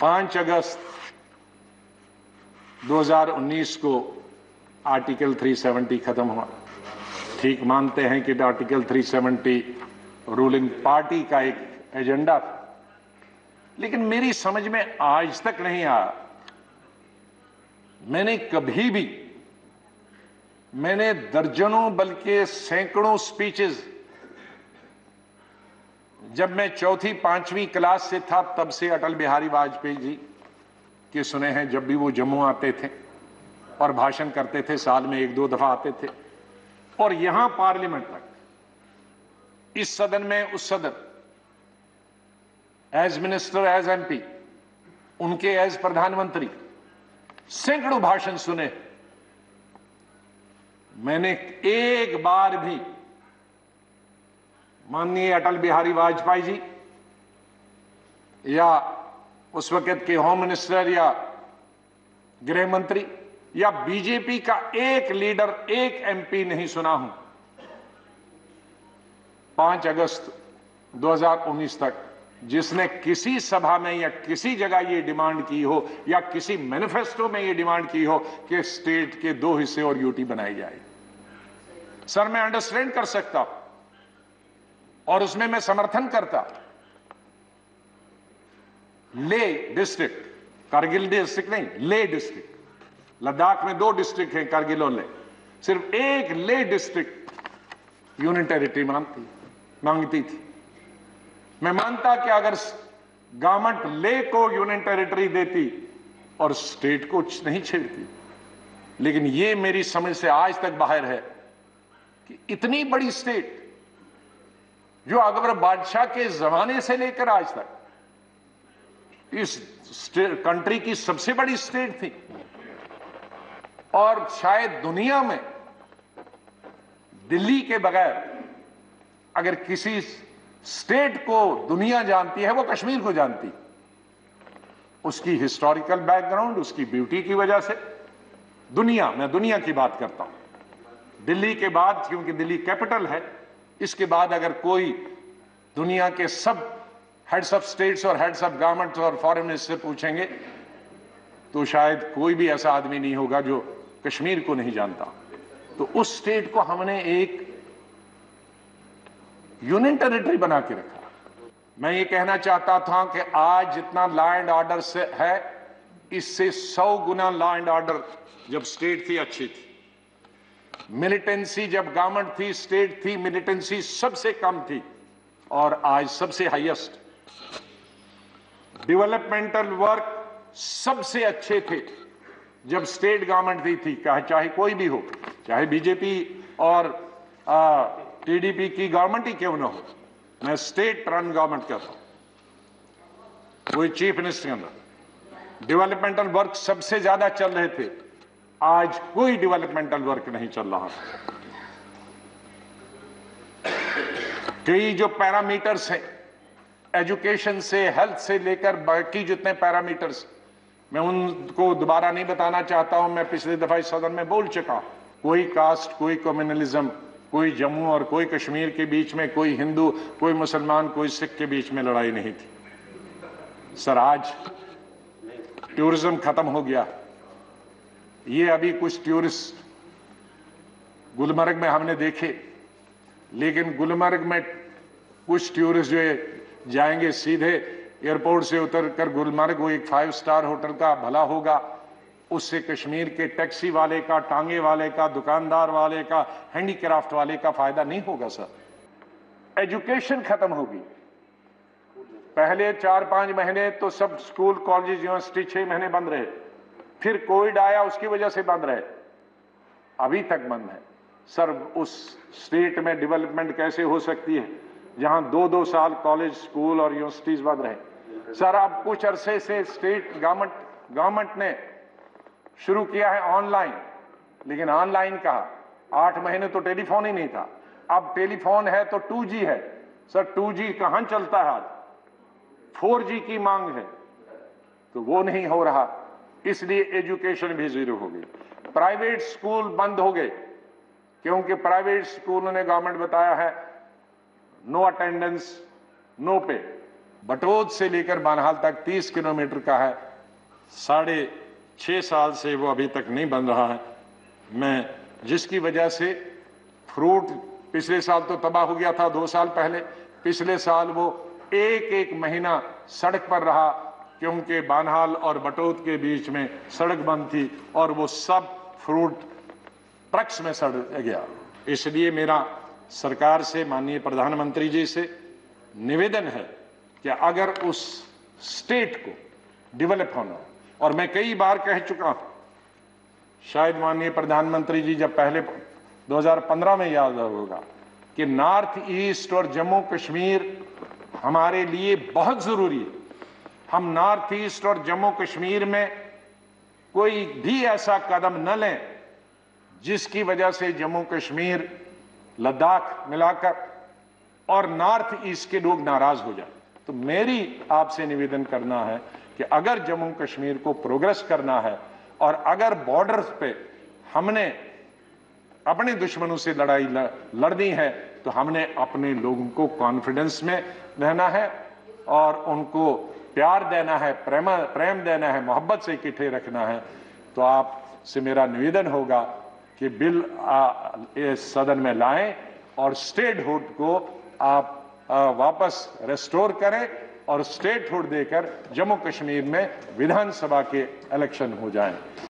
5 अगस्त 2019 को आर्टिकल 370 खत्म हुआ। ठीक मानते हैं कि आर्टिकल 370 रूलिंग पार्टी का एक एजेंडा था, लेकिन मेरी समझ में आज तक नहीं आया। मैंने दर्जनों बल्कि सैकड़ों स्पीचेस जब मैं चौथी पांचवी क्लास से था तब से अटल बिहारी वाजपेयी जी के सुने हैं। जब भी वो जम्मू आते थे और भाषण करते थे, साल में 1-2 दफा आते थे, और यहां पार्लियामेंट तक, इस सदन में उस सदन, एज मिनिस्टर, एज एमपी, उनके एज प्रधानमंत्री, सैकड़ों भाषण सुने। मैंने एक बार भी माननीय अटल बिहारी वाजपेयी जी या उस वक्त के होम मिनिस्टर या गृह मंत्री या बीजेपी का एक लीडर, एक एमपी नहीं सुना हूं 5 अगस्त 2019 तक जिसने किसी सभा में या किसी जगह यह डिमांड की हो या किसी मैनिफेस्टो में यह डिमांड की हो कि स्टेट के 2 हिस्से और यूटी बनाई जाए। सर, मैं अंडरस्टैंड कर सकता हूं और उसमें मैं समर्थन करता। ले डिस्ट्रिक्ट, कारगिल डिस्ट्रिक्ट नहीं, ले डिस्ट्रिक्ट, लद्दाख में 2 डिस्ट्रिक्ट हैं, कारगिल और ले, सिर्फ एक ले डिस्ट्रिक्ट यूनियन टेरिटरी मांगती थी। मैं मानता कि अगर गवर्नमेंट ले को यूनियन टेरिटरी देती और स्टेट को नहीं छेड़ती, लेकिन यह मेरी समझ से आज तक बाहर है कि इतनी बड़ी स्टेट जो अकबर बादशाह के जमाने से लेकर आज तक इस कंट्री की सबसे बड़ी स्टेट थी, और शायद दुनिया में दिल्ली के बगैर अगर किसी स्टेट को दुनिया जानती है वो कश्मीर को जानती। उसकी हिस्टोरिकल बैकग्राउंड, उसकी ब्यूटी की वजह से मैं दुनिया की बात करता हूं। दिल्ली के बाद, क्योंकि दिल्ली कैपिटल है, इसके बाद अगर कोई दुनिया के सब हेड्स ऑफ स्टेट्स और हेड्स ऑफ गवर्नमेंट्स और फॉरेन मिनिस्टर पूछेंगे तो शायद कोई भी ऐसा आदमी नहीं होगा जो कश्मीर को नहीं जानता। तो उस स्टेट को हमने एक यूनियन टेरिटरी बना के रखा। मैं ये कहना चाहता था कि आज जितना लॉ एंड ऑर्डर से है, इससे 100 गुना लॉ एंड ऑर्डर जब स्टेट थी अच्छी थी। मिलिटेंसी जब गवर्नमेंट थी, स्टेट थी, मिलिटेंसी सबसे कम थी, और आज सबसे हाईएस्ट। डेवलपमेंटल वर्क सबसे अच्छे थे जब स्टेट गवर्नमेंट थी, चाहे कोई भी हो, चाहे बीजेपी और टीडीपी की गवर्नमेंट ही क्यों ना हो। मैं स्टेट रन गवर्नमेंट कहता हूं, कोई चीफ मिनिस्टर के अंदर डेवलपमेंटल वर्क सबसे ज्यादा चल रहे थे। आज कोई डेवलपमेंटल वर्क नहीं चल रहा। कई जो पैरामीटर्स हैं, एजुकेशन से, हेल्थ से लेकर बाकी जितने पैरामीटर्स, मैं उनको दोबारा नहीं बताना चाहता हूं। मैं पिछली दफा इस सदन में बोल चुका। कोई कास्ट, कोई कम्युनलिज्म, कोई जम्मू और कोई कश्मीर के बीच में, कोई हिंदू, कोई मुसलमान, कोई सिख के बीच में लड़ाई नहीं थी। सर, आज टूरिज्म खत्म हो गया। ये अभी कुछ टूरिस्ट गुलमर्ग में हमने देखे, लेकिन गुलमर्ग में कुछ टूरिस्ट जो जाएंगे सीधे एयरपोर्ट से उतरकर गुलमर्ग, वो एक 5 स्टार होटल का भला होगा, उससे कश्मीर के टैक्सी वाले का, टांगे वाले का, दुकानदार वाले का, हैंडीक्राफ्ट वाले का फायदा नहीं होगा। सर, एजुकेशन खत्म होगी। पहले 4-5 महीने तो सब स्कूल, कॉलेज, यूनिवर्सिटी 6 महीने बंद रहे, फिर कोविड आया, उसकी वजह से बंद रहे, अभी तक बंद है। सर, उस स्टेट में डेवलपमेंट कैसे हो सकती है जहां 2-2 साल कॉलेज, स्कूल और यूनिवर्सिटीज बंद रहे। सर, अब कुछ अरसे से स्टेट गवर्नमेंट ने शुरू किया है ऑनलाइन, लेकिन ऑनलाइन कहा, 8 महीने तो टेलीफोन ही नहीं था। अब टेलीफोन है तो 2G है। सर, 2G कहां चलता है आज? 4G की मांग है, तो वो नहीं हो रहा। इसलिए एजुकेशन भी जीरो हो गई। प्राइवेट स्कूल बंद हो गए, क्योंकि प्राइवेट स्कूलों ने गवर्नमेंट बताया है नो अटेंडेंस, नो पे। बटोद से लेकर बानहाल तक 30 किलोमीटर का है, 6.5 साल से वो अभी तक नहीं बन रहा है। जिसकी वजह से फ्रूट पिछले साल तो तबाह हो गया था, 2 साल पहले। पिछले साल वो एक महीना सड़क पर रहा, क्योंकि बानहाल और बटोद के बीच में सड़क बंद थी और वो सब फ्रूट ट्रक्स में सड़ गया। इसलिए मेरा सरकार से, माननीय प्रधानमंत्री जी से निवेदन है कि अगर उस स्टेट को डेवलप होना, और मैं कई बार कह चुका हूं, शायद माननीय प्रधानमंत्री जी जब पहले 2015 में याद होगा कि नॉर्थ ईस्ट और जम्मू कश्मीर हमारे लिए बहुत जरूरी है। हम नॉर्थ ईस्ट और जम्मू कश्मीर में कोई भी ऐसा कदम न लें जिसकी वजह से जम्मू कश्मीर, लद्दाख मिलाकर और नॉर्थ ईस्ट के लोग नाराज हो जाए। तो मेरी आपसे निवेदन करना है कि अगर जम्मू कश्मीर को प्रोग्रेस करना है और अगर बॉर्डर पे हमने अपने दुश्मनों से लड़ाई लड़नी है, तो हमने अपने लोगों को कॉन्फिडेंस में रहना है और उनको प्यार देना है, प्रेम देना है, मोहब्बत से इकट्ठे रखना है। तो आपसे मेरा निवेदन होगा कि बिल इस सदन में लाएं और स्टेटहुड को आप वापस रेस्टोर करें और स्टेटहुड देकर जम्मू कश्मीर में विधानसभा के इलेक्शन हो जाएं।